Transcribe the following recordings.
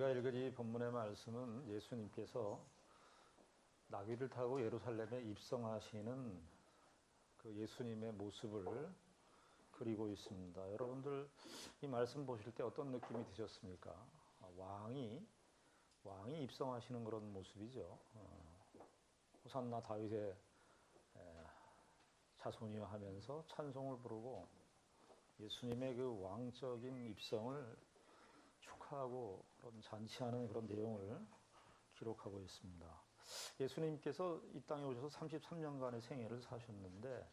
우리가 읽은 이 본문의 말씀은 예수님께서 나귀를 타고 예루살렘에 입성하시는 그 예수님의 모습을 그리고 있습니다. 여러분들 이 말씀 보실 때 어떤 느낌이 드셨습니까? 왕이 입성하시는 그런 모습이죠. 호산나 다윗의 자손이여 하면서 찬송을 부르고 예수님의 그 왕적인 입성을 축하하고 그런 잔치하는 그런 내용을 기록하고 있습니다. 예수님께서 이 땅에 오셔서 33년간의 생애를 사셨는데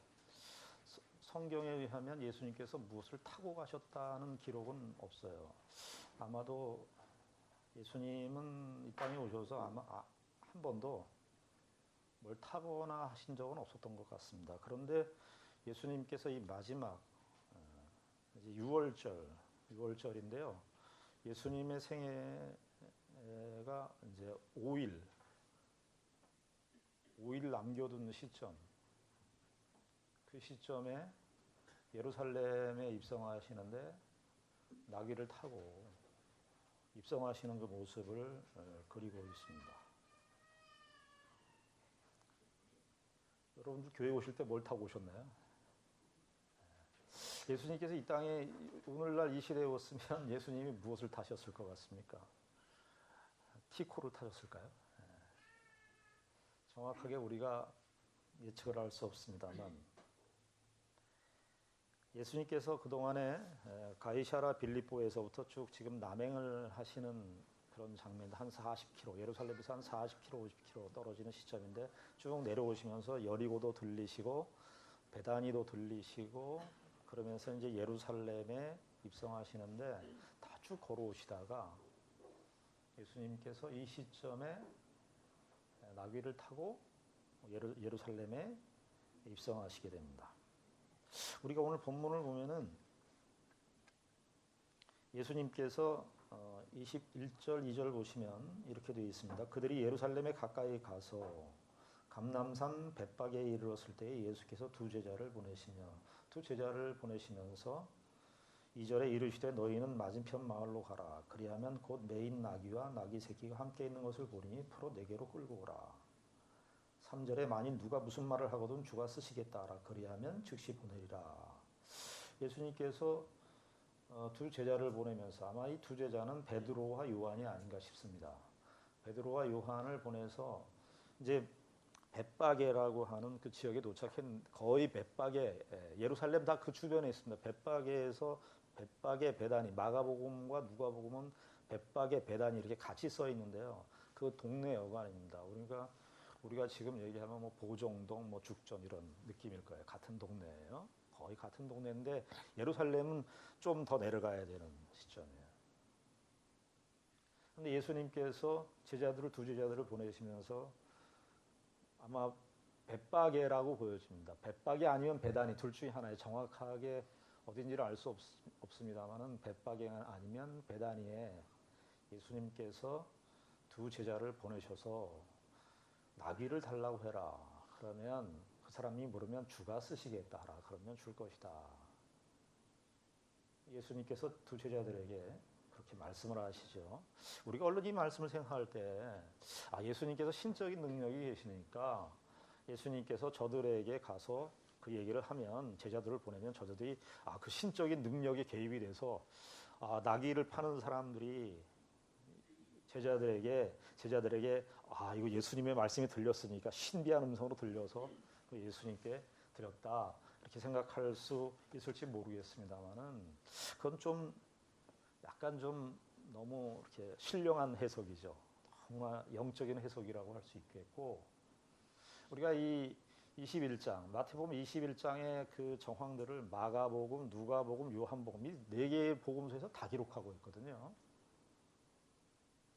성경에 의하면 예수님께서 무엇을 타고 가셨다는 기록은 없어요. 아마도 예수님은 이 땅에 오셔서 아마 한 번도 뭘 타거나 하신 적은 없었던 것 같습니다. 그런데 예수님께서 이 마지막 이제 6월절인데요. 예수님의 생애가 이제 5일 남겨둔 시점, 그 시점에 예루살렘에 입성하시는데 나귀를 타고 입성하시는 그 모습을 그리고 있습니다. 여러분들 교회 오실 때 뭘 타고 오셨나요? 예수님께서 이 땅에 오늘날 이 시대에 오셨으면 예수님이 무엇을 타셨을 것 같습니까? 티코를 타셨을까요? 정확하게 우리가 예측을 할 수 없습니다만 예수님께서 그동안에 가이사랴 빌립보에서부터 쭉 지금 남행을 하시는 그런 장면, 한 40km, 예루살렘에서 한 40km, 50km 떨어지는 시점인데 쭉 내려오시면서 여리고도 들리시고 베다니도 들리시고 그러면서 이제 예루살렘에 입성하시는데 다 쭉 걸어오시다가 예수님께서 이 시점에 나귀를 타고 예루살렘에 입성하시게 됩니다. 우리가 오늘 본문을 보면은 예수님께서 21절, 2절 보시면 이렇게 되어 있습니다. 그들이 예루살렘에 가까이 가서 감람산 벳박에 이르렀을 때에 예수께서 두 제자를 보내시면서 2절에 이르시되 너희는 맞은편 마을로 가라. 그리하면 곧 매인 나귀와 나귀 새끼가 함께 있는 것을 보리니 풀어 내게로 끌고 오라. 3절에 만일 누가 무슨 말을 하거든 주가 쓰시겠다 하라. 그리하면 즉시 보내리라. 예수님께서 두 제자를 보내면서 아마 이 두 제자는 베드로와 요한이 아닌가 싶습니다. 베드로와 요한을 보내서 이제 벳바게라고 하는 그 지역에 도착한 거의 벳바게 예루살렘 다 그 주변에 있습니다. 벳바게 베다니 마가복음과 누가복음은 벳바게 베다니 이렇게 같이 써 있는데요. 그 동네 여관입니다. 우리가 지금 얘기하면 뭐 보정동, 뭐 죽전 이런 느낌일 거예요. 같은 동네예요. 거의 같은 동네인데 예루살렘은 좀 더 내려가야 되는 시점이에요. 그런데 예수님께서 두 제자들을 보내시면서 아마 벳바게라고 보여집니다. 벳바게 아니면 베다니 둘 중에 하나에 정확하게 어딘지를 알 수 없습니다만은 벳바게 아니면 베다니에 예수님께서 두 제자를 보내셔서 나귀를 달라고 해라. 그러면 그 사람이 물으면 주가 쓰시겠다 하라. 그러면 줄 것이다. 예수님께서 두 제자들에게 그렇게 말씀을 하시죠. 우리가 얼른 이 말씀을 생각할 때 예수님께서 신적인 능력이 계시니까 예수님께서 저들에게 가서 그 얘기를 하면 제자들을 보내면 저들이 그 신적인 능력이 개입이 돼서 나귀를 파는 사람들이 제자들에게 이거 예수님의 말씀이 들렸으니까 신비한 음성으로 들려서 예수님께 드렸다 이렇게 생각할 수 있을지 모르겠습니다만은 그건 좀 약간 좀 너무 이렇게 신령한 해석이죠. 너무나 영적인 해석이라고 할 수 있겠고 우리가 이 21장 마태복음 21장의 그 정황들을 마가복음, 누가복음, 요한복음 이 네 개의 복음서에서 다 기록하고 있거든요.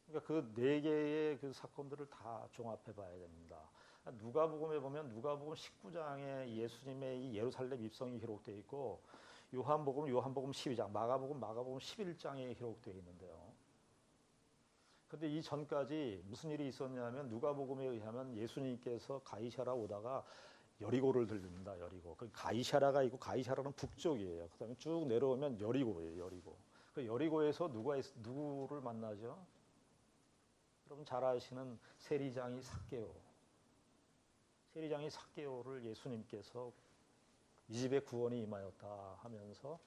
그러니까 그 네 개의 그 사건들을 다 종합해 봐야 됩니다. 누가복음에 보면 누가복음 19장에 예수님의 이 예루살렘 입성이 기록되어 있고 요한복음 12장, 마가복음 11장에 기록되어 있는데요. 그런데 이 전까지 무슨 일이 있었냐면 누가복음에 의하면 예수님께서 가이사랴 오다가 여리고를 들립니다. 여리고. 그 가이사랴가 있고 가이사랴는 북쪽이에요. 그다음에 쭉 내려오면 여리고예요. 여리고. 그 여리고에서 누구를 만나죠? 여러분 잘 아시는 세리장이 삭개오를 예수님께서 이 집에 구원이 임하였다 하면서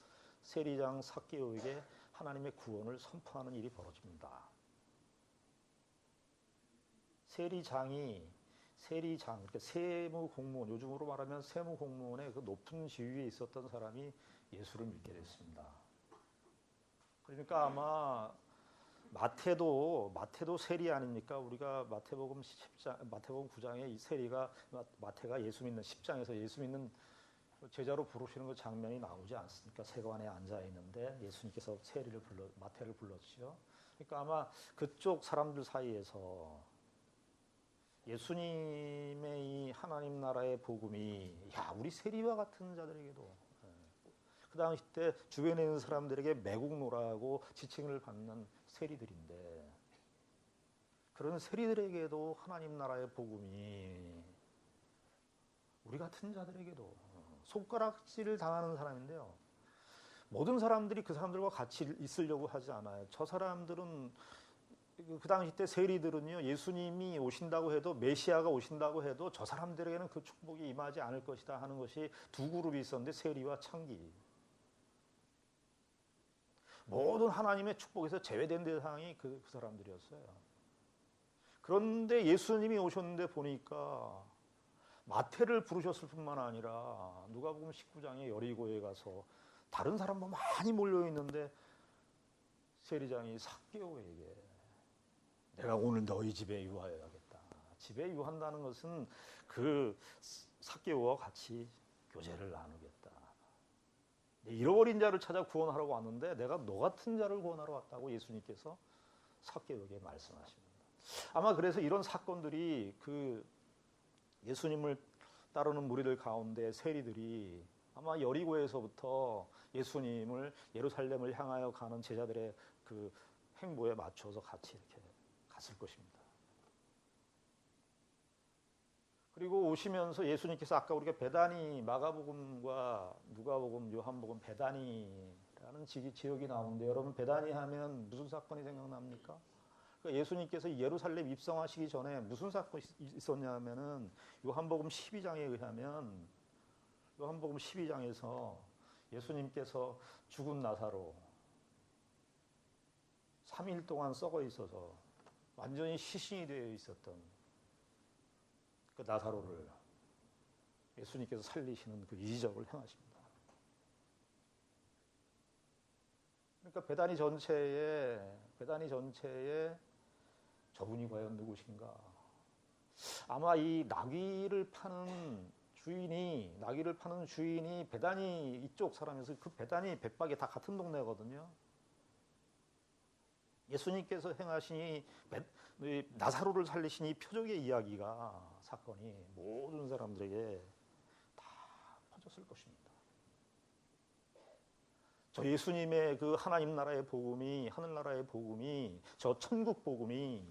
세리장 삭개오에게 하나님의 구원을 선포하는 일이 벌어집니다. 세리장, 그러니까 세무공무원, 요즘으로 말하면 세무공무원의 그 높은 지위에 있었던 사람이 예수를 믿게 됐습니다. 그러니까 아마 마태도 세리 아닙니까? 우리가 마태복음 9장에 이 세리가 마태가 예수 믿는 10장에서 예수 믿는 제자로 부르시는 그 장면이 나오지 않습니까? 세관에 앉아 있는데 예수님께서 마태를 불렀지요. 그러니까 아마 그쪽 사람들 사이에서 예수님의 이 하나님 나라의 복음이 우리 세리와 같은 자들에게도 그 당시 때 주변에 있는 사람들에게 매국노라고 지칭을 받는 세리들인데 그런 세리들에게도 하나님 나라의 복음이 우리 같은 자들에게도 손가락질을 당하는 사람인데요. 모든 사람들이 그 사람들과 같이 있으려고 하지 않아요. 저 사람들은 그 당시 때 세리들은요, 예수님이 오신다고 해도 메시아가 오신다고 해도 저 사람들에게는 그 축복이 임하지 않을 것이다 하는 것이 두 그룹이 있었는데 세리와 창기. 모든 하나님의 축복에서 제외된 대상이 그 사람들이었어요. 그런데 예수님이 오셨는데 보니까 마태를 부르셨을 뿐만 아니라 누가복음 19장에 여리고에 가서 다른 사람도 많이 몰려 있는데 세리장이 삭개오에게 내가 오늘 너희 집에 유하여야겠다. 집에 유한다는 것은 그 삭개오와 같이 교제를 나누겠다. 잃어버린 자를 찾아 구원하러 왔는데 내가 너 같은 자를 구원하러 왔다고 예수님께서 삭개오에게 말씀하십니다. 아마 그래서 이런 사건들이 그 예수님을 따르는 무리들 가운데 세리들이 아마 여리고에서부터 예수님을 예루살렘을 향하여 가는 제자들의 그 행보에 맞춰서 같이 이렇게 갔을 것입니다. 그리고 오시면서 예수님께서 아까 우리가 베다니, 마가복음과 누가복음, 요한복음 베다니라는 지역이 나오는데 여러분 베다니 하면 무슨 사건이 생각납니까? 그러니까 예수님께서 예루살렘 입성하시기 전에 무슨 사건이 있었냐면은 요한복음 12장에 의하면 요한복음 12장에서 예수님께서 죽은 나사로 3일 동안 썩어 있어서 완전히 시신이 되어 있었던 그 나사로를 예수님께서 살리시는 그 이적을 행하십니다. 그러니까 베다니 전체에 저분이 과연 누구신가? 아마 이 나귀를 파는 주인이 베다니 이쪽 사람이어서 그 베다니 벳박이 다 같은 동네거든요. 예수님께서 행하신 이 나사로를 살리신 이 표적의 이야기가 사건이 모든 사람들에게 다 퍼졌을 것입니다. 저 예수님의 그 하나님 나라의 복음이, 하늘나라의 복음이, 저 천국 복음이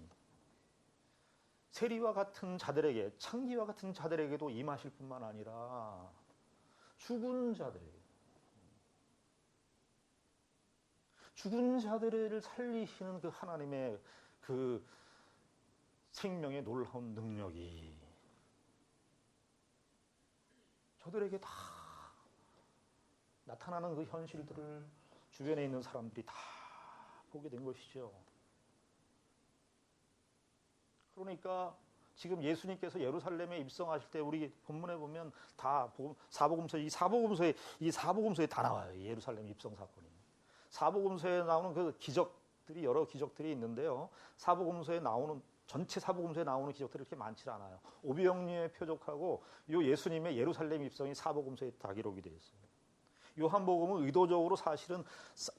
세리와 같은 자들에게, 창기와 같은 자들에게도 임하실 뿐만 아니라 죽은 자들을 살리시는 그 하나님의 그 생명의 놀라운 능력이 저들에게 다 나타나는 그 현실들을 주변에 있는 사람들이 다 보게 된 것이죠. 그러니까 지금 예수님께서 예루살렘에 입성하실 때 우리 본문에 보면 다 사복음서에 다 나와요. 예루살렘 입성 사건이. 사복음서에 나오는 그 기적들이 여러 기적들이 있는데요. 전체 사복음서에 나오는 기적들이 그렇게 많지 않아요. 오병이어의 표적하고 요 예수님의 예루살렘 입성이 사복음서에 다 기록이 되어 있어요. 요한복음은 의도적으로 사실은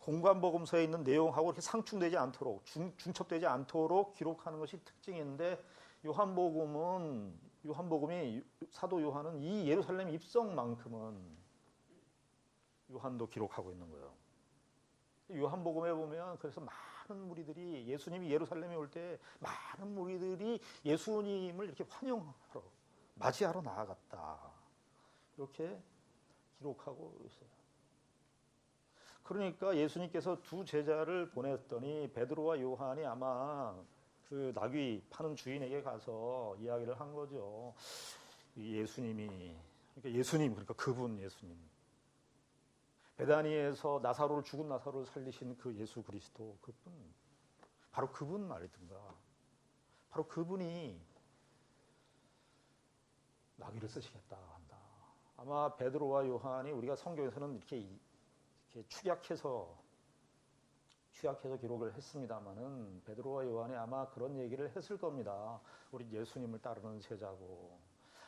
공관복음서에 있는 내용하고 이렇게 상충되지 않도록 중첩되지 않도록 기록하는 것이 특징인데 요한복음이 사도 요한은 이 예루살렘 입성만큼은 요한도 기록하고 있는 거예요. 요한복음에 보면 그래서 많은 무리들이 예수님이 예루살렘에 올 때 많은 무리들이 예수님을 이렇게 환영하러 맞이하러 나아갔다. 이렇게 기록하고 있어요. 그러니까 예수님께서 두 제자를 보냈더니 베드로와 요한이 아마 그 나귀 파는 주인에게 가서 이야기를 한 거죠. 예수님이, 그러니까 예수님, 그러니까 그분 예수님. 베다니에서 나사로를, 죽은 나사로를 살리신 그 예수 그리스도, 그분, 바로 그분 말이든가. 바로 그분이 나귀를 쓰시겠다 한다. 아마 베드로와 요한이 우리가 성경에서는 이렇게 축약해서 기록을 했습니다마는 베드로와 요한이 아마 그런 얘기를 했을 겁니다. 우리 예수님을 따르는 제자고.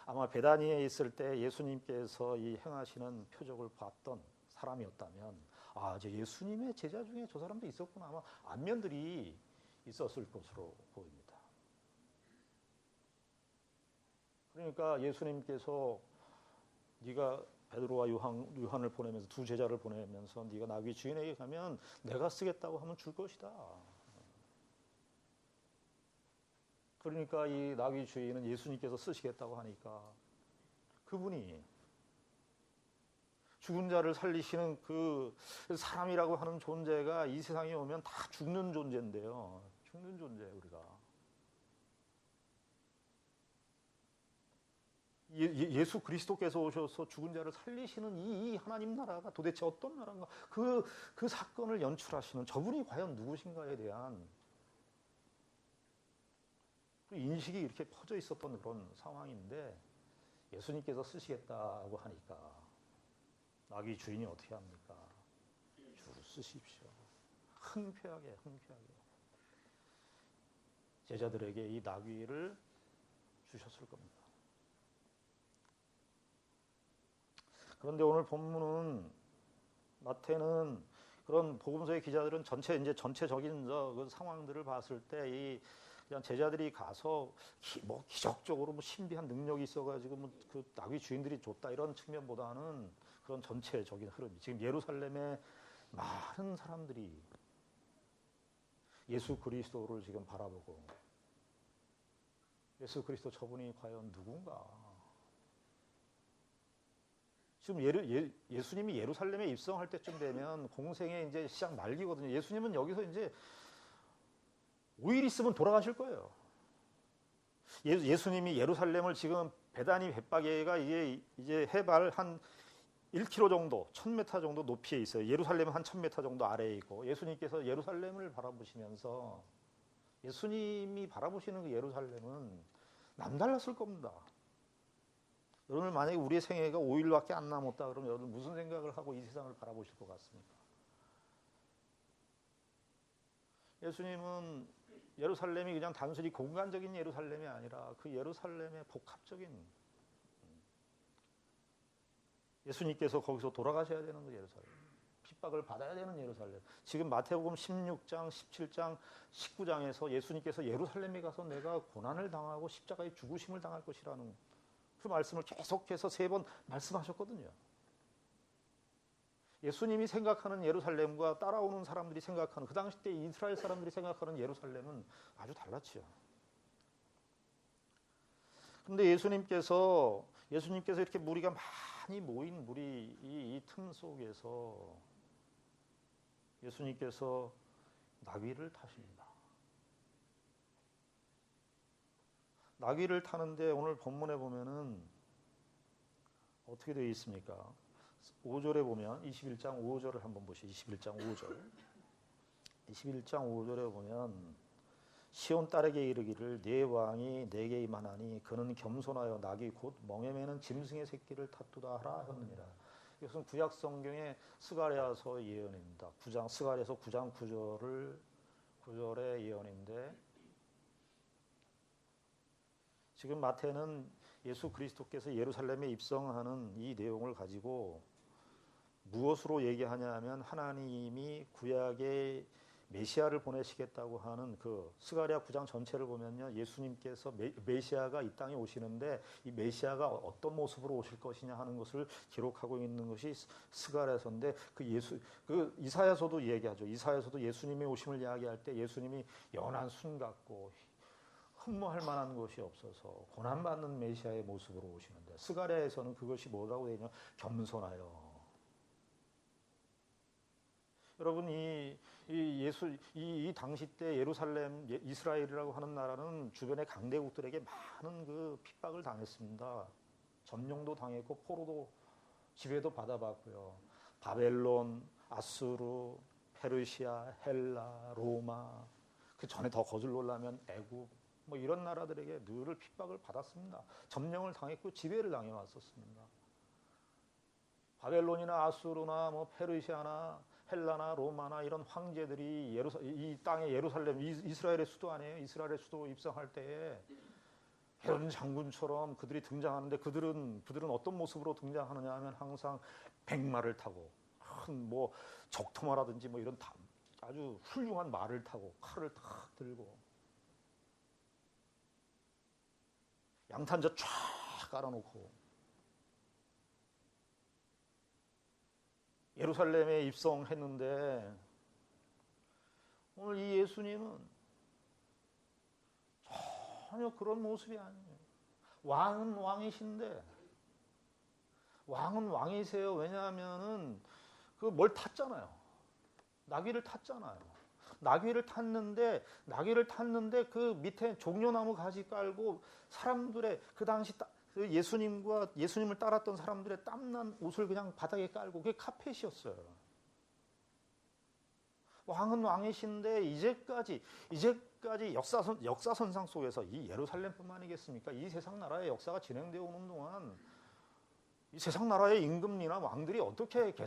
아마 베다니에 있을 때 예수님께서 이 행하시는 표적을 봤던 사람이었다면, 아, 저 예수님의 제자 중에 저 사람도 있었구나. 아마 안면들이 있었을 것으로 보입니다. 그러니까 예수님께서 네가 베드로와 요한을 보내면서, 두 제자를 보내면서 네가 나귀 주인에게 가면 내가 쓰겠다고 하면 줄 것이다. 그러니까 이 나귀 주인은 예수님께서 쓰시겠다고 하니까 그분이 죽은 자를 살리시는 그 사람이라고 하는 존재가 이 세상에 오면 다 죽는 존재인데요. 죽는 존재 우리가. 예수 그리스도께서 오셔서 죽은 자를 살리시는 이 하나님 나라가 도대체 어떤 나라인가? 그 사건을 연출하시는 저분이 과연 누구신가에 대한 인식이 이렇게 퍼져 있었던 그런 상황인데, 예수님께서 쓰시겠다고 하니까 나귀 주인이 어떻게 합니까? 주 쓰십시오. 흔쾌하게 제자들에게 이 나귀를 주셨을 겁니다. 그런데 오늘 본문은, 마태는, 그런 복음서의 기자들은 전체적인 그 상황들을 봤을 때 그냥 제자들이 가서 기적적으로 신비한 능력이 있어가지고 그 나귀 주인들이 줬다 이런 측면보다는 그런 전체적인 흐름이, 지금 예루살렘의 많은 사람들이 예수 그리스도를 지금 바라보고, 예수 그리스도 저분이 과연 누군가? 지금 예수님이 예루살렘에 입성할 때쯤 되면 공생의 이제 시작 말기거든요. 예수님은 여기서 이제 5일 있으면 돌아가실 거예요. 예수님이 예루살렘을 지금 베다니 벳바게가 이제 해발 한 1km 정도, 1000m 정도 높이에 있어요. 예루살렘은 한 1000m 정도 아래에 있고, 예수님께서 예루살렘을 바라보시면서, 예수님이 바라보시는 그 예루살렘은 남달랐을 겁니다. 여러분, 만약에 우리의 생애가 5일밖에 안 남았다 그러면 여러분 무슨 생각을 하고 이 세상을 바라보실 것 같습니까? 예수님은 예루살렘이 그냥 단순히 공간적인 예루살렘이 아니라 그 예루살렘의 복합적인, 예수님께서 거기서 돌아가셔야 되는 그 예루살렘, 핍박을 받아야 되는 예루살렘. 지금 마태복음 16장, 17장, 19장에서 예수님께서 예루살렘에 가서 내가 고난을 당하고 십자가에 죽으심을 당할 것이라는 그 말씀을 계속해서 3번 말씀하셨거든요. 예수님이 생각하는 예루살렘과 따라오는 사람들이 생각하는, 그 당시 때 이스라엘 사람들이 생각하는 예루살렘은 아주 달랐죠. 그런데 예수님께서 이렇게 무리가 많이 모인 이 틈 속에서 예수님께서 나귀를 타십니다. 나귀를 타는데 오늘 본문에 보면은 어떻게 되어 있습니까? 5절에 보면 21장 5절을 한번 보시죠. 21장 5절. 21장 5절에 보면 시온 딸에게 이르기를 네 왕이 내게 임하나니 그는 겸손하여 낙이 곧 멍에 매는 짐승의 새끼를 탔도다 하라 하였느니라. 이것은 구약 성경의 스가랴서 예언입니다. 스가랴서 9장 9절의 예언인데, 지금 마태는 예수 그리스도께서 예루살렘에 입성하는 이 내용을 가지고 무엇으로 얘기하냐 하면, 하나님이 구약의 메시아를 보내시겠다고 하는 그 스가랴 9장 전체를 보면요, 예수님께서 메시아가 이 땅에 오시는데 이 메시아가 어떤 모습으로 오실 것이냐 하는 것을 기록하고 있는 것이 스가랴서인데, 그 이사야서도 얘기하죠. 이사야서도 예수님의 오심을 이야기할 때 예수님이 연한 순 같고 흠모할 만한 것이 없어서 고난받는 메시아의 모습으로 오시는데, 스가랴에서는 그것이 뭐라고 되냐, 겸손하여. 여러분, 이 이 당시 때 예루살렘 이스라엘이라고 하는 나라는 주변의 강대국들에게 많은 그 핍박을 당했습니다. 점령도 당했고 포로도 지배도 받아봤고요. 바벨론, 아수르, 페르시아, 헬라, 로마, 그 전에 더 거슬러 올라면 애굽, 뭐 이런 나라들에게 늘 핍박을 받았습니다. 점령을 당했고 지배를 당해왔었습니다. 바벨론이나 아수르나 뭐 페르시아나 헬라나 로마나 이런 황제들이 이 땅의 예루살렘, 이스라엘의 수도 아니에요. 이스라엘의 수도 입성할 때에 헤롯 장군처럼 그들이 등장하는데 그들은 어떤 모습으로 등장하느냐 하면 항상 백마를 타고 큰 뭐 적토마라든지 뭐 이런 아주 훌륭한 말을 타고 칼을 탁 들고 양탄자 쫙 깔아놓고 예루살렘에 입성했는데 오늘 이 예수님은 전혀 그런 모습이 아니에요. 왕은 왕이신데 왕은 왕이세요. 왜냐하면은 그 뭘 탔잖아요. 나귀를 탔잖아요. 나귀를 탔는데 그 밑에 종려나무 가지 깔고 사람들의 그 당시 예수님을 따랐던 사람들의 땀난 옷을 그냥 바닥에 깔고 그게 카펫이었어요. 왕은 왕이신데 이제까지 역사선상 속에서 이 예루살렘뿐만이겠습니까? 이 세상 나라의 역사가 진행되어 오는 동안 이 세상 나라의 임금이나 왕들이 어떻게 이렇게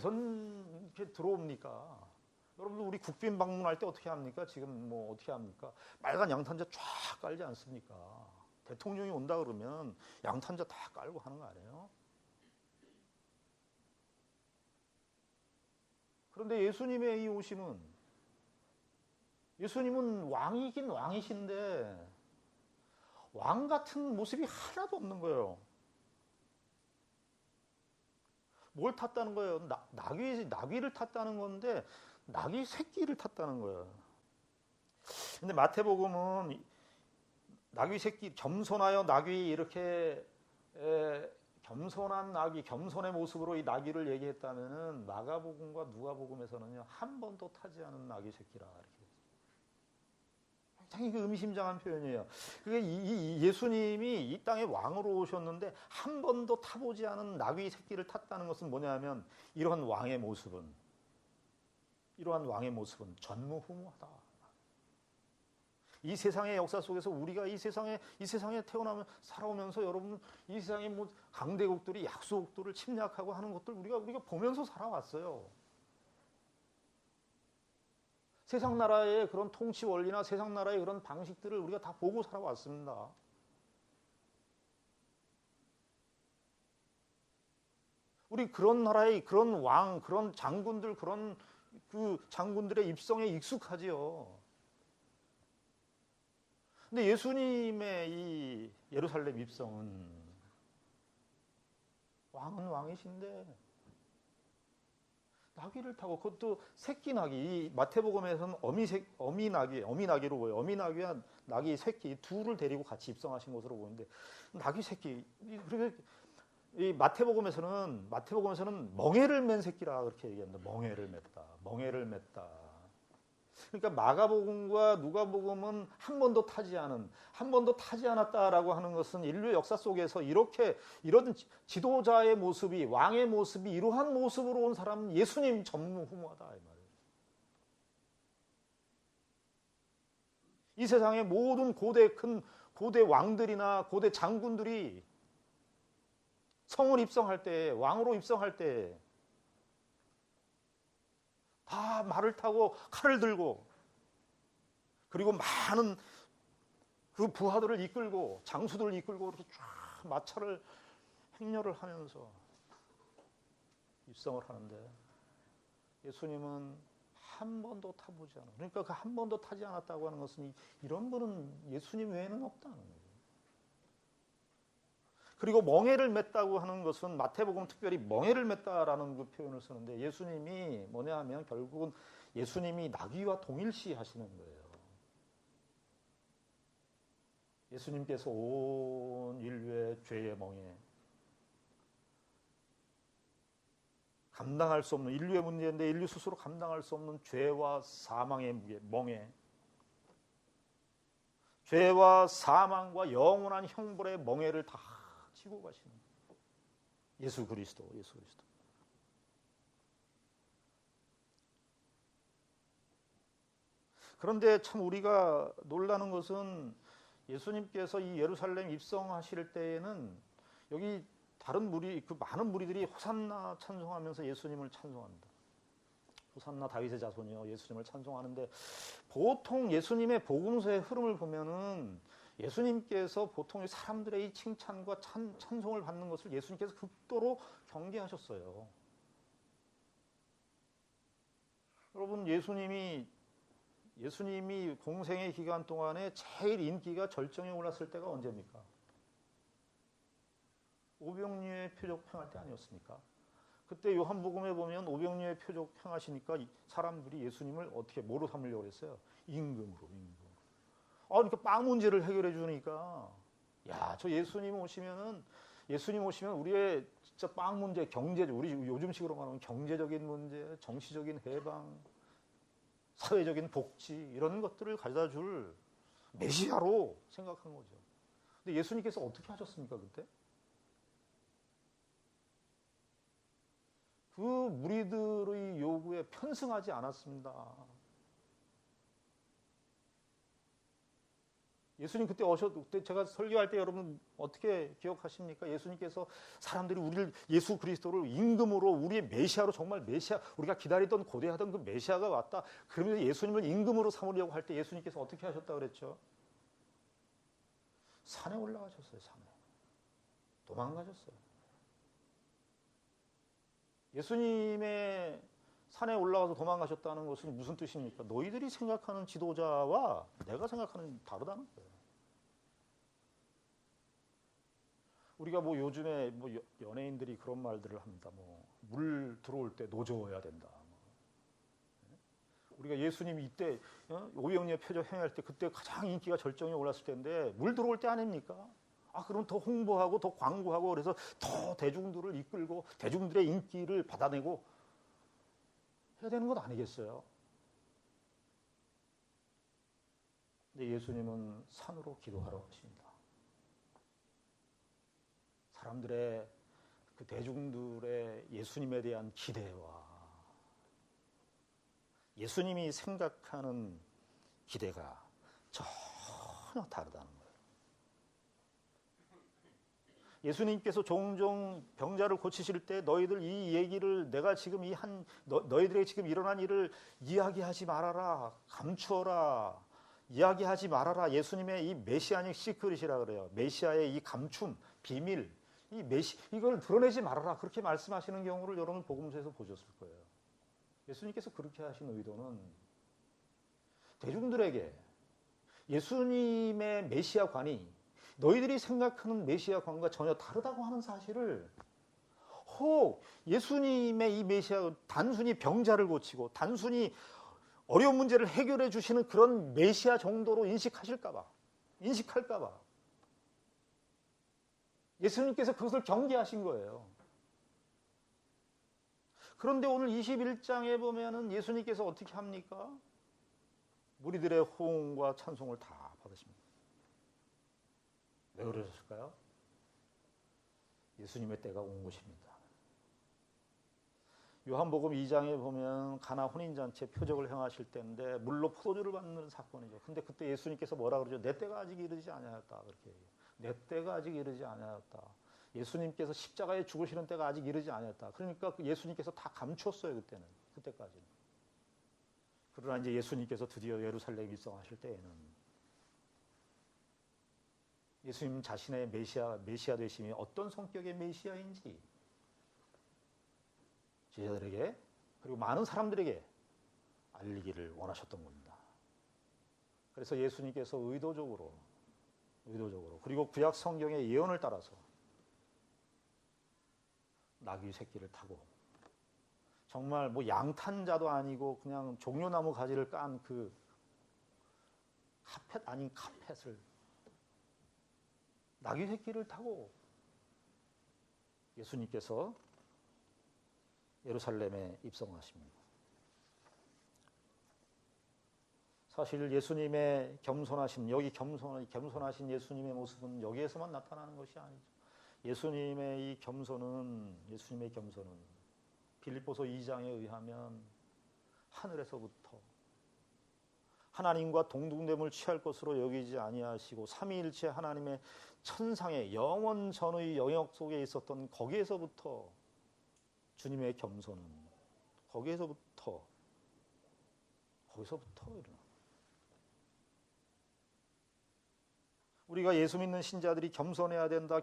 들어옵니까? 여러분들 우리 국빈 방문할 때 어떻게 합니까? 지금 뭐 어떻게 합니까? 빨간 양탄자 쫙 깔지 않습니까? 대통령이 온다 그러면 양탄자 다 깔고 하는 거 아니에요? 그런데 예수님의 이 예수님은 왕이긴 왕이신데 왕 같은 모습이 하나도 없는 거예요. 뭘 탔다는 거예요? 나귀를 탔다는 건데 나귀 새끼를 탔다는 거예요. 근데 마태복음은 나귀 새끼, 겸손하여 나귀 이렇게 겸손한 나귀, 겸손의 모습으로 이 나귀를 얘기했다면은 마가복음과 누가복음에서는요 한 번도 타지 않은 나귀 새끼라 이렇게. 굉장히 그 의미심장한 표현이에요. 그게 이 예수님이 이 땅에 왕으로 오셨는데 한 번도 타보지 않은 나귀 새끼를 탔다는 것은 뭐냐면 이러한 왕의 모습은 전무후무하다. 이 세상의 역사 속에서 우리가 이 세상에 태어나면 살아오면서 여러분 이 세상의 뭐 강대국들이 약소국들을 침략하고 하는 것들 우리가 보면서 살아왔어요. 세상 나라의 그런 통치 원리나 세상 나라의 그런 방식들을 우리가 다 보고 살아왔습니다. 우리 그런 나라의 그런 왕, 그런 장군들, 그런 그 장군들의 입성에 익숙하지요. 근데 예수님의 이 예루살렘 입성은 왕은 왕이신데 나귀를 타고 그것도 새끼 나귀. 이 마태복음에서는 어미 나귀로 보여요. 어미 나귀와 나귀 새끼 둘을 데리고 같이 입성하신 것으로 보는데 나귀 새끼. 그리고 이 마태복음에서는 멍에를 맨 새끼라 그렇게 얘기합니다. 멍에를 맸다. 그러니까 마가복음과 누가복음은 한 번도 타지 않았다라고 하는 것은 인류 역사 속에서 이런 지도자의 모습이, 왕의 모습이 이러한 모습으로 온 사람은 예수님 전무후무하다 이 말이에요. 이 세상의 모든 고대 왕들이나 고대 장군들이 성을 입성할 때, 왕으로 입성할 때 다 말을 타고 칼을 들고 그리고 많은 그 부하들을 이끌고 장수들을 이끌고 이렇게 쫙 마차를 행렬을 하면서 입성을 하는데 예수님은 한 번도 타보지 않아. 그러니까 그 한 번도 타지 않았다고 하는 것은 이런 분은 예수님 외에는 없다는 거예요. 그리고 멍에를 맸다고 하는 것은 마태복음 특별히 멍에를 맸다라는 그 표현을 쓰는데 예수님이 뭐냐 하면 결국은 예수님이 나귀와 동일시 하시는 거예요. 예수님께서 온 인류의 죄의 멍에 감당할 수 없는 인류의 문제인데 인류 스스로 감당할 수 없는 죄와 사망의 무게, 멍에 죄와 사망과 영원한 형벌의 멍에를 다 지고 가시는 예수 그리스도. 그런데 참 우리가 놀라는 것은 예수님께서 이 예루살렘 입성하실 때에는 여기 다른 그 많은 무리들이 호산나 찬송하면서 예수님을 찬송합니다. 호산나 다윗의 자손이요 예수님을 찬송하는데 보통 예수님의 복음서의 흐름을 보면은 예수님께서 보통 사람들의 이 칭찬과 찬송을 받는 것을 예수님께서 극도로 경계하셨어요. 여러분 예수님이 공생의 기간 동안에 제일 인기가 절정에 올랐을 때가 언제입니까? 오병이어의 표적 행할 때 아니었습니까? 그때 요한복음에 보면 오병이어의 표적 행하시니까 사람들이 예수님을 어떻게 뭐로 삼으려고 했어요? 임금으로. 그러니까 빵 문제를 해결해 주니까 야, 저 예수님 오시면 우리의 진짜 빵 문제, 우리 요즘식으로 말하면 경제적인 문제, 정치적인 해방, 사회적인 복지 이런 것들을 가져다 줄 메시아로 생각한 거죠. 근데 예수님께서 어떻게 하셨습니까 그때? 그 무리들의 요구에 편승하지 않았습니다. 예수님 그때 제가 설교할 때 여러분 어떻게 기억하십니까? 예수님께서 사람들이 우리를 예수 그리스도를 임금으로 우리의 메시아로 정말 메시아 우리가 기다리던 고대하던 그 메시아가 왔다. 그러면서 예수님을 임금으로 삼으려고 할 때 예수님께서 어떻게 하셨다 그랬죠? 산에 올라가셨어요. 산에. 도망가셨어요. 예수님의 산에 올라가서 도망가셨다는 것은 무슨 뜻입니까? 너희들이 생각하는 지도자와 내가 생각하는 다르다는 거예요. 우리가 뭐 요즘에 뭐 연예인들이 그런 말들을 합니다. 뭐 물 들어올 때 노져야 된다. 우리가 예수님이 이때 오병이어 표적 행할 때 그때 가장 인기가 절정에 올랐을 때인데 물 들어올 때 아닙니까? 그럼 더 홍보하고 더 광고하고 그래서 더 대중들을 이끌고 대중들의 인기를 받아내고 해야 되는 것 아니겠어요? 근데 예수님은 산으로 기도하러 가십니다. 사람들의 그 대중들의 예수님에 대한 기대와 예수님이 생각하는 기대가 전혀 다르다는 거예요. 예수님께서 종종 병자를 고치실 때 너희들 이 얘기를 내가 지금 너희들에게 지금 일어난 일을 이야기하지 말아라, 감추어라, 이야기하지 말아라. 예수님의 이 메시아닉 시크릿이라 그래요. 메시아의 이 감춤, 비밀, 이걸 드러내지 말아라. 그렇게 말씀하시는 경우를 여러분 복음서에서 보셨을 거예요. 예수님께서 그렇게 하신 의도는 대중들에게 예수님의 메시아관이 너희들이 생각하는 메시아관과 전혀 다르다고 하는 사실을 혹 예수님의 이 메시아 단순히 병자를 고치고 단순히 어려운 문제를 해결해 주시는 그런 메시아 정도로 인식할까 봐 예수님께서 그것을 경계하신 거예요. 그런데 오늘 21장에 보면은 예수님께서 어떻게 합니까? 무리들의 호응과 찬송을 다 받으십니다. 왜 그러셨을까요? 예수님의 때가 온 것입니다. 요한복음 2장에 보면 가나 혼인잔치 표적을 행하실 때인데 물로 포도주를 받는 사건이죠. 근데 그때 예수님께서 뭐라 그러죠? 내 때가 아직 이르지 아니하였다. 그렇게 얘기해요. 내 때가 아직 이르지 아니하였다. 예수님께서 십자가에 죽으시는 때가 아직 이르지 아니하였다. 그러니까 예수님께서 다 감추었어요. 그때까지는. 그러나 이제 예수님께서 드디어 예루살렘에 입성하실 때에는 예수님 자신의 메시아 되심이 어떤 성격의 메시아인지 제자들에게 그리고 많은 사람들에게 알리기를 원하셨던 겁니다. 그래서 예수님께서 의도적으로 그리고 구약 성경의 예언을 따라서 나귀 새끼를 타고 정말 뭐 양탄자도 아니고 그냥 종려나무 가지를 깐 그 카펫 아닌 카펫을 나귀 새끼를 타고 예수님께서 예루살렘에 입성하십니다. 사실 예수님의 겸손하신, 여기 겸손하신 예수님의 모습은 여기에서만 나타나는 것이 아니죠. 예수님의 겸손은 빌립보서 2장에 의하면 하늘에서부터 하나님과 동등됨을 취할 것으로 여기지 아니하시고 삼위일체 하나님의 천상의 영원 전의 영역 속에 있었던 거기에서부터 주님의 겸손은 거기서부터 일어나. 우리가 예수 믿는 신자들이 겸손해야 된다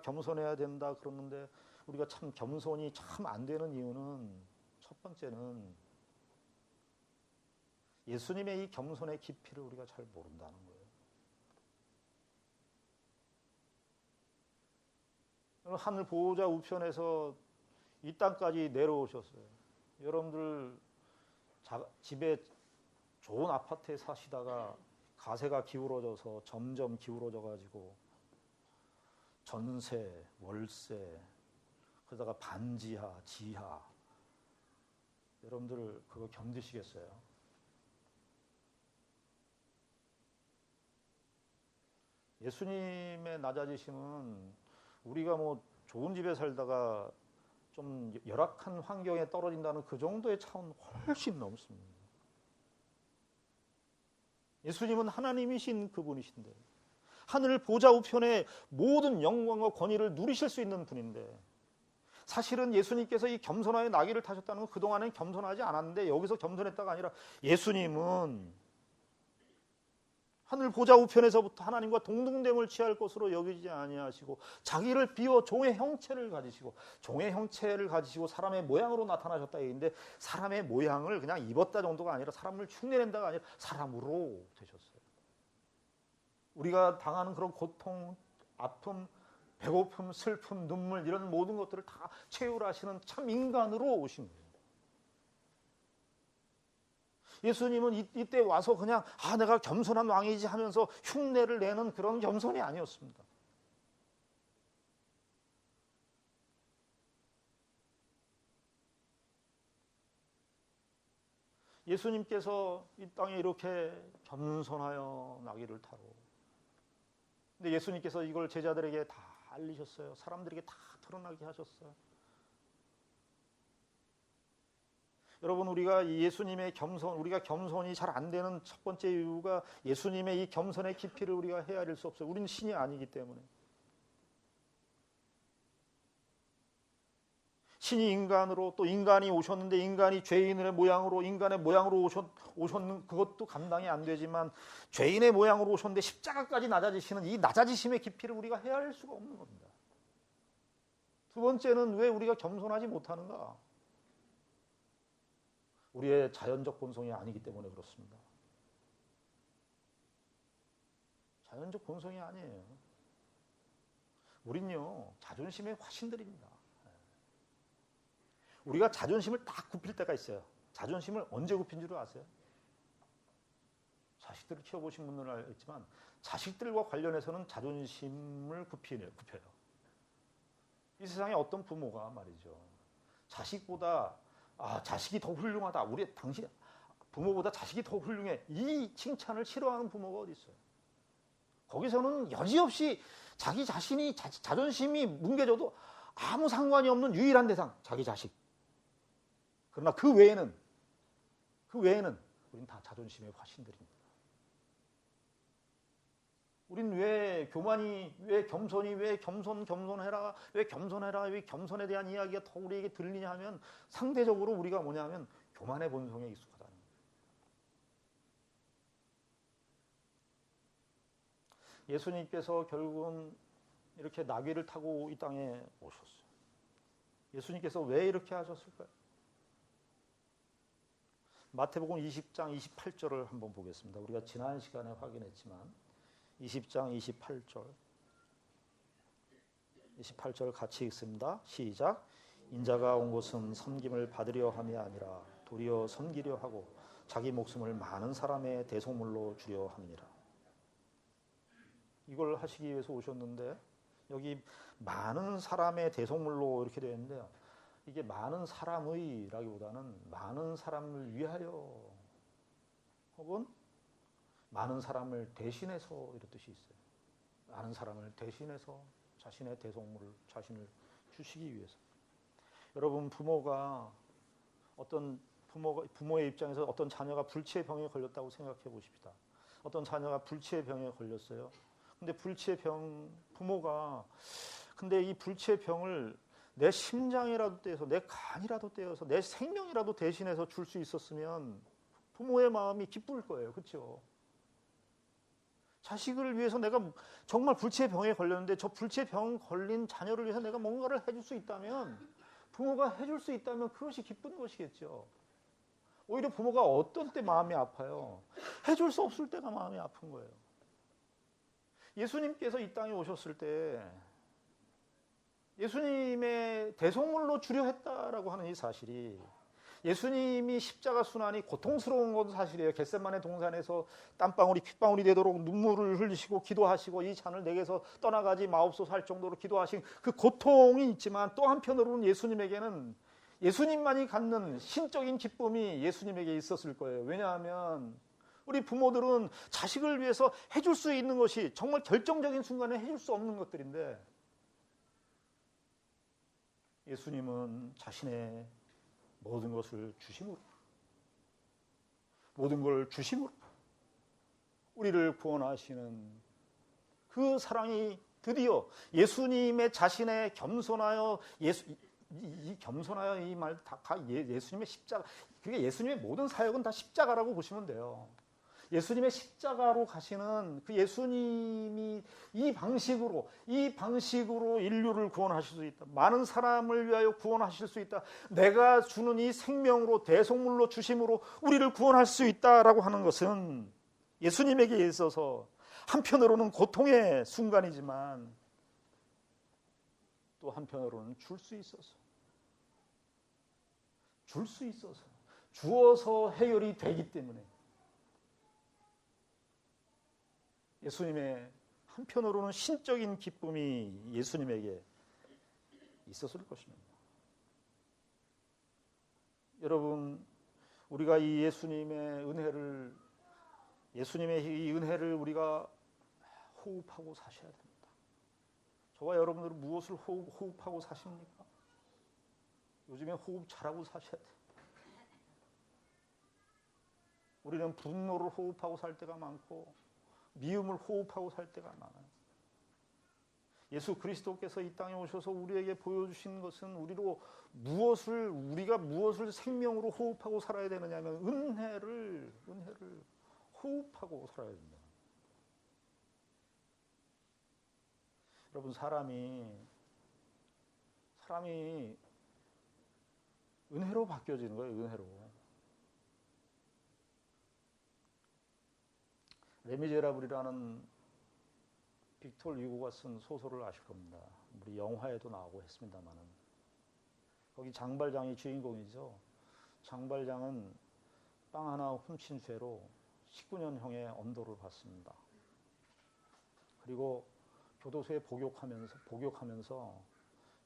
그러는데 우리가 참 겸손이 참 안 되는 이유는 첫 번째는 예수님의 이 겸손의 깊이를 우리가 잘 모른다는 거예요. 하늘 보호자 우편에서 이 땅까지 내려오셨어요. 여러분들 집에 좋은 아파트에 사시다가 가세가 기울어져서 점점 기울어져 가지고 전세, 월세, 그러다가 반지하, 지하, 여러분들 그거 견디시겠어요? 예수님의 낮아지심은 우리가 뭐 좋은 집에 살다가 좀 열악한 환경에 떨어진다는 그 정도의 차원 훨씬 넘습니다. 예수님은 하나님이신 그분이신데, 하늘 보좌 우편에 모든 영광과 권위를 누리실 수 있는 분인데, 사실은 예수님께서 이 겸손하게 나귀를 타셨다는 건 그동안엔 겸손하지 않았는데 여기서 겸손했다가 아니라 예수님은 하늘 보좌 우편에서부터 하나님과 동등됨을 취할 것으로 여기지 아니하시고 자기를 비워 종의 형체를 가지시고 사람의 모양으로 나타나셨다 얘기인데, 사람의 모양을 그냥 입었다 정도가 아니라 사람을 흉내낸다가 아니라 사람으로 되셨어요. 우리가 당하는 그런 고통, 아픔, 배고픔, 슬픔, 눈물 이런 모든 것들을 다 채울하시는 참 인간으로 오신 거예요. 예수님은 이때 와서 그냥 내가 겸손한 왕이지 하면서 흉내를 내는 그런 겸손이 아니었습니다. 예수님께서 이 땅에 이렇게 겸손하여 나귀를 타고, 근데 예수님께서 이걸 제자들에게 다 알리셨어요. 사람들에게 다 드러나게 하셨어요. 여러분, 우리가 예수님의 우리가 겸손이 잘 안 되는 첫 번째 이유가 예수님의 이 겸손의 깊이를 우리가 헤아릴 수 없어요. 우리는 신이 아니기 때문에. 신이 인간으로, 또 인간이 오셨는데 인간이 죄인의 모양으로, 인간의 모양으로 오셨는 그것도 감당이 안 되지만 죄인의 모양으로 오셨는데 십자가까지 낮아지시는 이 낮아지심의 깊이를 우리가 헤아릴 수가 없는 겁니다. 두 번째는 왜 우리가 겸손하지 못하는가? 우리의 자연적 본성이 아니기 때문에 그렇습니다. 자연적 본성이 아니에요. 우린요, 자존심의 화신들입니다. 우리가 자존심을 딱 굽힐 때가 있어요. 자존심을 언제 굽힌 줄 아세요? 자식들을 키워보신 분들은 알겠지만 자식들과 관련해서는 자존심을 굽혀요. 이 세상에 어떤 부모가 말이죠, 자식보다 자식이 더 훌륭하다, 당신 부모보다 자식이 더 훌륭해, 이 칭찬을 싫어하는 부모가 어디 있어요? 거기서는 여지없이 자기 자신이 자존심이 뭉개져도 아무 상관이 없는 유일한 대상, 자기 자식. 그러나 그 외에는 우린 다 자존심의 화신들입니다. 우린 왜 교만이, 왜 겸손이, 왜 겸손해라, 왜 겸손에 대한 이야기가 더 우리에게 들리냐 하면 상대적으로 우리가 뭐냐면 교만의 본성에 익숙하다는 거예요. 예수님께서 결국은 이렇게 나귀를 타고 이 땅에 오셨어요. 예수님께서 왜 이렇게 하셨을까요? 마태복음 20장 28절을 한번 보겠습니다. 우리가 지난 시간에 확인했지만 20장 28절 같이 읽습니다. 시작. 인자가 온 곳은 섬김을 받으려 함이 아니라 도리어 섬기려 하고 자기 목숨을 많은 사람의 대속물로 주려 함이니라. 이걸 하시기 위해서 오셨는데 여기 많은 사람의 대속물로 이렇게 되어 있는데요. 이게 많은 사람의라기보다는 많은 사람을 위하여 혹은 많은 사람을 대신해서 이런 뜻이 있어요. 많은 사람을 대신해서 자신의 대속물을 자신을 주시기 위해서. 여러분 부모의 입장에서 어떤 자녀가 불치의 병에 걸렸다고 생각해 보십시다. 어떤 자녀가 불치의 병에 걸렸어요. 근데 불치의 병 근데 이 불치의 병을 내 심장이라도 떼어서 내 간이라도 떼어서 내 생명이라도 대신해서 줄 수 있었으면 부모의 마음이 기쁠 거예요. 그렇죠? 자식을 위해서 내가 정말 불치의 병에 걸렸는데 저 불치의 병 걸린 자녀를 위해서 내가 뭔가를 해줄 수 있다면 부모가 해줄 수 있다면 그것이 기쁜 것이겠죠. 오히려 부모가 어떤 때 마음이 아파요? 해줄 수 없을 때가 마음이 아픈 거예요. 예수님께서 이 땅에 오셨을 때 예수님의 대속물로 주려 했다라고 하는 이 사실이 예수님이 십자가 순환이 고통스러운 것도 사실이에요. 겟세마네 동산에서 땀방울이 핏방울이 되도록 눈물을 흘리시고 기도하시고 이 잔을 내게서 떠나가지 마옵소서 할 정도로 기도하신 그 고통이 있지만 또 한편으로는 예수님에게는 예수님만이 갖는 신적인 기쁨이 예수님에게 있었을 거예요. 왜냐하면 우리 부모들은 자식을 위해서 해줄 수 있는 것이 정말 결정적인 순간에 해줄 수 없는 것들인데 예수님은 자신의 모든 것을 주심으로 모든 걸 주심으로 우리를 구원하시는 그 사랑이 드디어 예수님의 자신의 겸손하여 겸손하여 이 말 다 예수님의 십자가 그게 예수님의 모든 사역은 다 십자가라고 보시면 돼요. 예수님의 십자가로 가시는 그 예수님이 이 방식으로 인류를 구원하실 수 있다. 많은 사람을 위하여 구원하실 수 있다. 내가 주는 이 생명으로 대속물로 주심으로 우리를 구원할 수 있다라고 하는 것은 예수님에게 있어서 한편으로는 고통의 순간이지만 또 한편으로는 줄 수 있어서 주어서 해결이 되기 때문에 예수님의 한편으로는 신적인 기쁨이 예수님에게 있었을 것입니다. 여러분, 우리가 이 예수님의 이 은혜를 우리가 호흡하고 사셔야 됩니다. 저와 여러분들은 무엇을 호흡하고 사십니까? 요즘에 호흡 잘하고 사셔야 돼요. 우리는 분노를 호흡하고 살 때가 많고 미움을 호흡하고 살 때가 많아요. 예수 그리스도께서 이 땅에 오셔서 우리에게 보여주신 것은 우리가 무엇을 생명으로 호흡하고 살아야 되느냐면 은혜를 호흡하고 살아야 됩니다. 여러분 사람이 은혜로 바뀌어지는 거예요. 은혜로. 레미제라블이라는 빅토르 유고가 쓴 소설을 아실 겁니다. 우리 영화에도 나오고 했습니다만은 거기 장발장이 주인공이죠. 장발장은 빵 하나 훔친 죄로 19년형의 엄도를 받습니다. 그리고 교도소에 복역하면서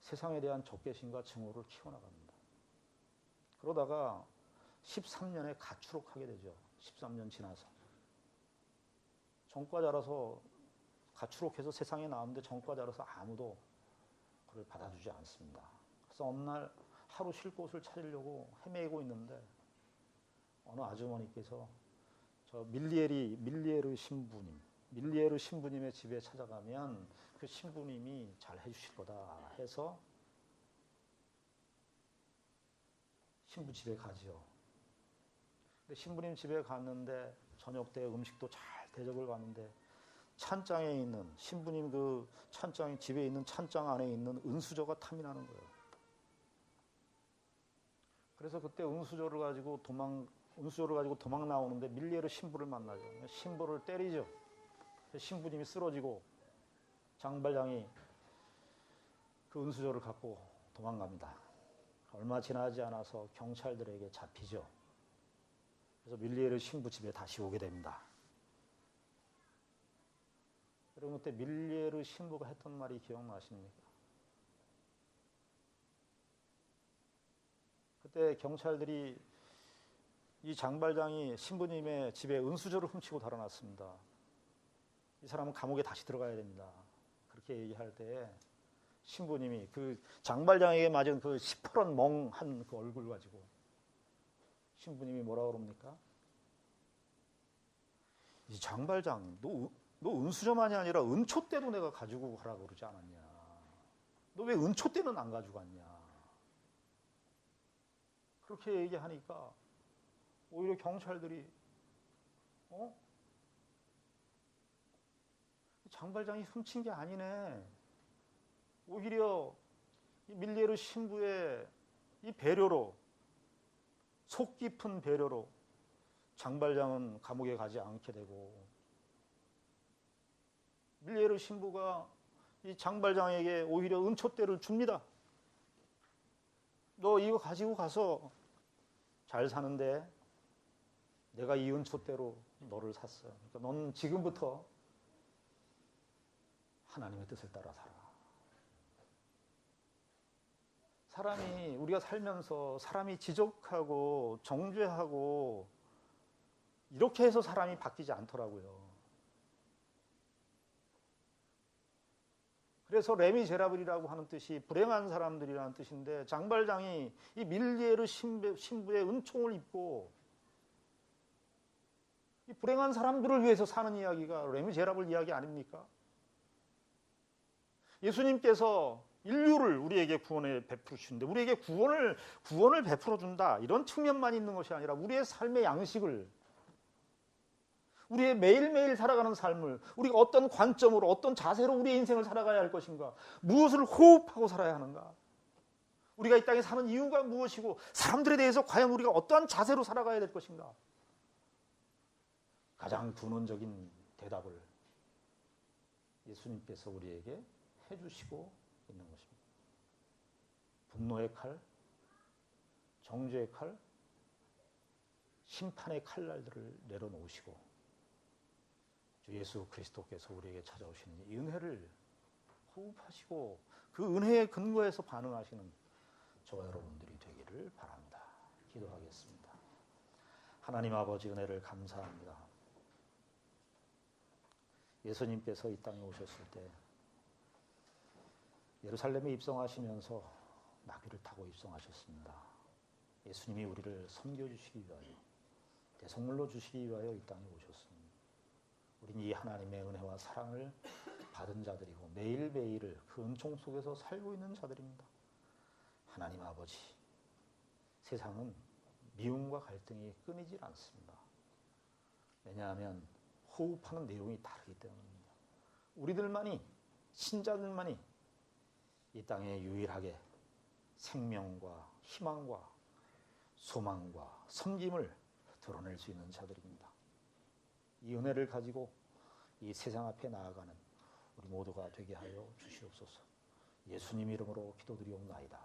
세상에 대한 적개심과 증오를 키워나갑니다. 그러다가 13년에 가출옥하게 되죠. 13년 지나서. 전과자라서 가출옥해서 세상에 나왔는데 전과자라서 아무도 그를 받아주지 않습니다. 그래서 어느 날 하루 쉴 곳을 찾으려고 헤매고 있는데 어느 아주머니께서 저 밀리에르 신부님의 집에 찾아가면 그 신부님이 잘 해주실 거다 해서 신부 집에 가죠. 근데 신부님 집에 갔는데 저녁 때 음식도 잘 대접을 받는데 찬장에 있는 신부님 집에 있는 찬장 안에 있는 은수저가 탐이 나는 거예요. 그래서 그때 은수저를 가지고 도망 나오는데 밀리에르 신부를 만나죠. 신부를 때리죠. 신부님이 쓰러지고 장발장이 그 은수저를 갖고 도망갑니다. 얼마 지나지 않아서 경찰들에게 잡히죠. 그래서 밀리에르 신부 집에 다시 오게 됩니다. 여러분 그때 밀리에르 신부가 했던 말이 기억나십니까? 그때 경찰들이 이 장발장이 신부님의 집에 은수저를 훔치고 달아났습니다. 이 사람은 감옥에 다시 들어가야 됩니다. 그렇게 얘기할 때 신부님이 그 장발장에게 맞은 그 시퍼런 멍한 그 얼굴 가지고 신부님이 뭐라 그럽니까? 이 장발장, 너 은수저만이 아니라 은촛대도 내가 가지고 가라고 그러지 않았냐? 너 왜 은촛대는 안 가져갔냐? 그렇게 얘기하니까 오히려 경찰들이 장발장이 훔친 게 아니네. 오히려 이 밀리에르 신부의 이 배려로, 속 깊은 배려로 장발장은 감옥에 가지 않게 되고 밀리에르 신부가 이 장발장에게 오히려 은촛대를 줍니다. 너 이거 가지고 가서 잘 사는데 내가 이 은촛대로 너를 샀어. 그러니까 너는 지금부터 하나님의 뜻을 따라 살아. 사람이 우리가 살면서 사람이 지적하고 정죄하고 이렇게 해서 사람이 바뀌지 않더라고요. 그래서 레미제라블이라고 하는 뜻이 불행한 사람들이라는 뜻인데 장발장이 이 밀리에르 신부의 은총을 입고 이 불행한 사람들을 위해서 사는 이야기가 레미제라블 이야기 아닙니까? 예수님께서 인류를 우리에게 구원에 베푸시는데 우리에게 구원을 베풀어 준다 이런 측면만 있는 것이 아니라 우리의 삶의 양식을 우리의 매일매일 살아가는 삶을 우리가 어떤 관점으로 어떤 자세로 우리의 인생을 살아가야 할 것인가 무엇을 호흡하고 살아야 하는가 우리가 이 땅에 사는 이유가 무엇이고 사람들에 대해서 과연 우리가 어떠한 자세로 살아가야 될 것인가 가장 근원적인 대답을 예수님께서 우리에게 해주시고 있는 것입니다. 분노의 칼, 정죄의 칼, 심판의 칼날들을 내려놓으시고 주 예수 그리스도께서 우리에게 찾아오시는 이 은혜를 호흡하시고 그 은혜에 근거해서 반응하시는 저와 여러분들이 되기를 바랍니다. 기도하겠습니다. 하나님 아버지 은혜를 감사합니다. 예수님께서 이 땅에 오셨을 때 예루살렘에 입성하시면서 나귀를 타고 입성하셨습니다. 예수님이 우리를 섬겨주시기 위하여 대성물로 주시기 위하여 이 땅에 오셨습니다. 우리는 이 하나님의 은혜와 사랑을 받은 자들이고 매일매일을 그 은총 속에서 살고 있는 자들입니다. 하나님 아버지, 세상은 미움과 갈등이 끊이질 않습니다. 왜냐하면 호흡하는 내용이 다르기 때문입니다. 우리들만이 신자들만이 이 땅에 유일하게 생명과 희망과 소망과 섬김을 드러낼 수 있는 자들입니다. 이 은혜를 가지고 이 세상 앞에 나아가는 우리 모두가 되게 하여 주시옵소서. 예수님 이름으로 기도드리옵나이다.